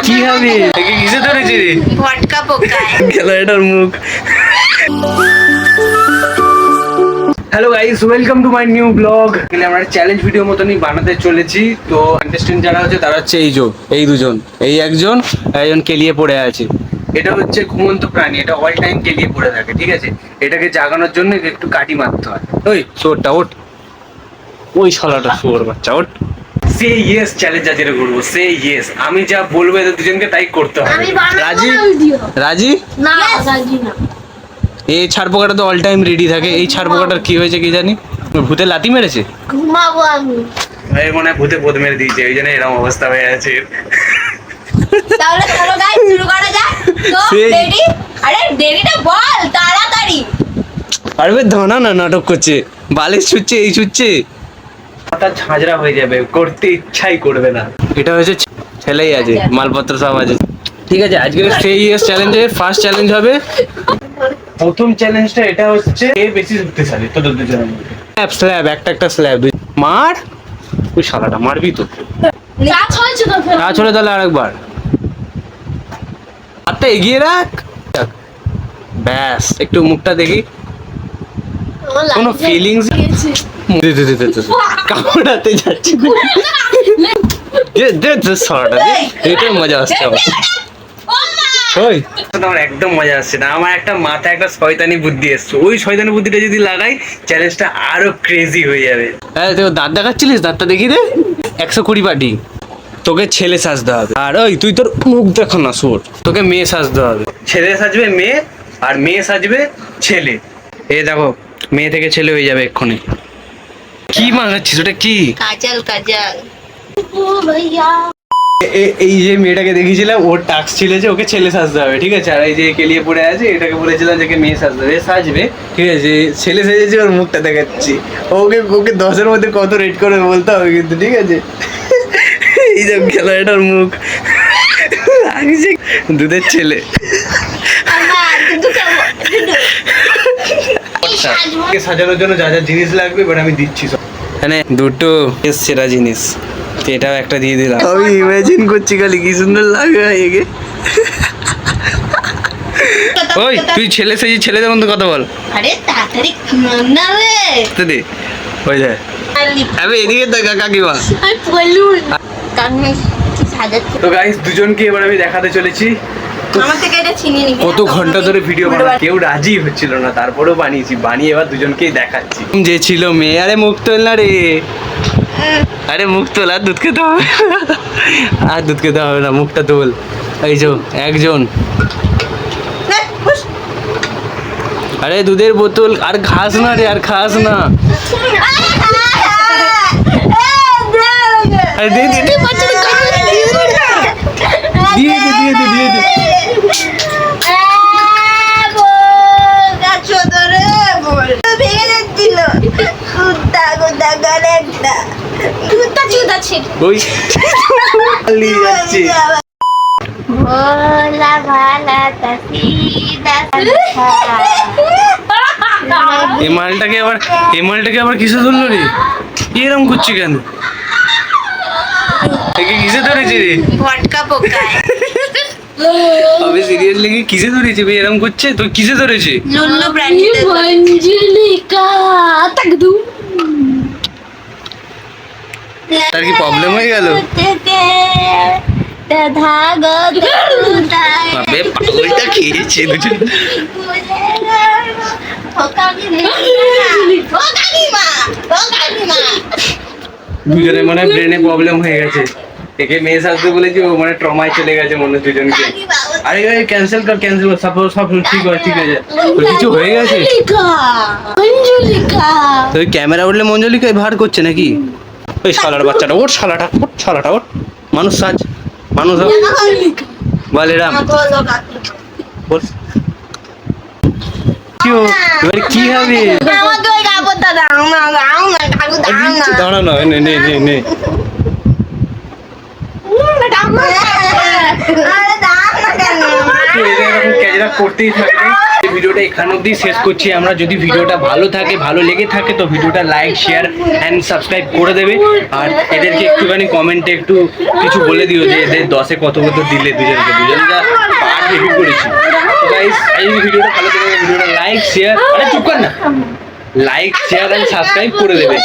কি হবে? কিসে ধরেছে রে? ভটকা পোকায় গেল এটার মুখ। Hello guys, welcome to my new blog. আমরা চ্যালেঞ্জ ভিডিও মতনই বানাতে চলেছি। তো কন্টেস্টেন্ট যারা হচ্ছে তারা হচ্ছে এই দুজন, এই একজন কেলিয়ে পড়ে আছে। এটা হচ্ছে ঘুমন্ত প্রাণী, এটা অল টাইম কেলিয়ে পড়ে থাকে, ঠিক আছে? এটাকে জাগানোর জন্য একটু কাটি মারতে হয়। ওই শোরটা ওঠ, ওই শালাটা শোর বাচ্চা ওঠ। সে ইয়েস চ্যালেঞ্জ আজকে করবো, সে ইয়েস। আমি যা বলবো এদের দুজনকে তাই করতে হবে। রাজি? রাজি? না রাজি না। এই ছাড় পোকাটা তো অল টাইম রেডি থাকে। এই ছাড় পোকাটার কি হয়েছে কি জানি, ভূতে লাথি মেরেছে। ঘুমাবো আমি। এই মনে হয় ভূতে বোধ মেরে দিয়েছে, ওই জন্য এরকম অবস্থা হয়ে আছে। তাহলে চলো গাইস শুরু করা যাক। তো সেই- রেডি? আরে দেরিটা বল তাড়াতাড়ি। আরে ধনা না নাটক করছে, বালিশ ছুটছে, এই ছুটছে, মাথা ঝাঁঝরা হয়ে যাবে, করতে ইচ্ছাই করবে না। এটা হচ্ছে ছেলেই আছে, মালপত্র সব আছে। ঠিক আছে, আজকের সেই ইয়েস চ্যালেঞ্জের ফার্স্ট চ্যালেঞ্জ হবে। প্রথম চ্যালেঞ্জটা এটা হচ্ছে কে বেশি শক্তিশালী তোদের দুজনের মধ্যে। স্ল্যাব একটা স্ল্যাব মার। ওই শালাটা মারবি তো। কাজ হয়েছে তো ফের। চলে তাহলে আরেকবার হাতটা এগিয়ে রাখ। ব্যাস, একটু মুখটা দেখি, কোনো ফিলিংস কামড়াতে যাচ্ছে। এটাই মজা আসছে আমার। ওই আমার একদম মজা আসছে না। আমার একটা মাথায় একটা শয়তানি বুদ্ধি এসছে, ওই শয়তানি বুদ্ধিটা যদি লাগাই চ্যালেঞ্জটা আরো ক্রেজি হয়ে যাবে। হ্যাঁ, তুই দাঁত দেখাচ্ছিলিস, দাঁতটা দেখি দে। 120 পাটি। তোকে ছেলে সাজতে হবে। আর ওই তুই তোর মুখ দেখো না সোর, তোকে মেয়ে সাজতে হবে। ছেলে সাজবে মেয়ে, আর মেয়ে সাজবে ছেলে। এ দেখো, মেয়ে থেকে ছেলে হয়ে যাবে এক্ষুনি। কি মানাচ্ছিস ওটা কি? কাজল কাজল ও ভাইয়া এই যে মেয়েটাকে দেখিয়েছিলাম, ওর টাস্ক ছিল যে ওকে ছেলে সাজতে হবে, ঠিক আছে? আর এই যে কেলিয়ে পড়ে আছে, এটাকে বলেছিলাম যে মেয়ে সাজতে হবে। সাজবে, ঠিক আছে? ছেলে সেজেছে, ওর মুখটা দেখাচ্ছি। ওকে 10-এর মধ্যে কত রেট করে বলতে হবে কিন্তু, ঠিক আছে? এই যে গেল এটার মুখ, লাগছে দুধের ছেলে। আমার কিন্তু সাজানোর জন্য যা যা জিনিস লাগবে এবার আমি দিচ্ছি সব। এখানে দুটো সেরা জিনিস, তো এটাও একটা দিয়ে দিলাম। আমি ইমাজিন করছি খালি কি সুন্দর লাগে এগে। ওই তুই ছেলে সেজি ছেলেদের মধ্যে কথা বল। আরে তাড়াতাড়ি না রে তো দে হয়ে যায়। আমি এদিকে দেখা কাকিমা। আমি বলুন কানে সাজাচ্ছি। তো গাইস, দুজনকে এবার আমি দেখাতে চলেছি আমার থেকে এটা ছিনিয়ে নিবি। কত ঘন্টা ধরে ভিডিও বানানো, কেউ রাজি হচ্ছিল না, তারপরেও বানিয়েছি। বানিয়ে এবার দুজনকেই দেখাচ্ছি। যে ছিল মেয়ে, আরে মুখ তোল না রে, আরে মুখ তোল। আর দুধ খেতে হবে, আর দুধ খেতে হবে না, মুখটা তোল। এই যে একজন, আরে দুধের বোতল। আর খাস না রে, আর খাস না। আরে দিয়ে দে, দিয়ে দে। ওই পালিয়ে যাচ্ছে। ভোলা ভালা তাসিদা এই মালটাকে আবার কিসে ধরলো রে? এরম করছি কেন? একে কিসে ধরেছে রে? ভটকা পোকায় আমি সিরিয়াসলি কি কিসে ধরেছে? ভাই এরম করছে তো কিসে ধরেছে? লুল্লু প্রাণীতে মঞ্জুলিকা তাকদু তার কি প্রবলেম হয়ে গেল? আবে পাগলটা খেয়েছে দুজন। দুজনে মানে ব্রেনে প্রবলেম হয়ে গেছে। একে মেয়ে সাজতে বলেছি, ও মানে ট্রমায় চলে গেছে মনে দুজনকে। আরে ক্যান্সেল কর সব ঠিক আছে। কিছু হয়ে গেছে? তো ক্যামেরা উঠলে মঞ্জলিকা ভার করছে নাকি? ওই শালার বাচ্চাটা ওর, শালাটা ওর। মানুষ সাজ, মানুষ হোক। বল এরাম বল। এবার কি হবে? দাঁড়া না, নে। এরকম ক্যাজরা করতেই থাকবে। ভিডিওটা এখান অবধি শেষ করছি আমরা। যদি ভিডিওটা ভালো থাকে, ভালো লেগে থাকে, তো ভিডিওটা লাইক, শেয়ার অ্যান্ড সাবস্ক্রাইব করে দেবে। আর এদেরকে একটুখানি কমেন্টে একটু কিছু বলে দিও যে এদের 10-এ কত কত দিলে দুজন যা পার্ট রিভিউ করেছি। তো গাইস, এই ভিডিওটা ভালো লাগে, ভিডিওটা লাইক, শেয়ার, আরে চুপ কর না, লাইক, শেয়ার অ্যান্ড সাবস্ক্রাইব করে দেবে।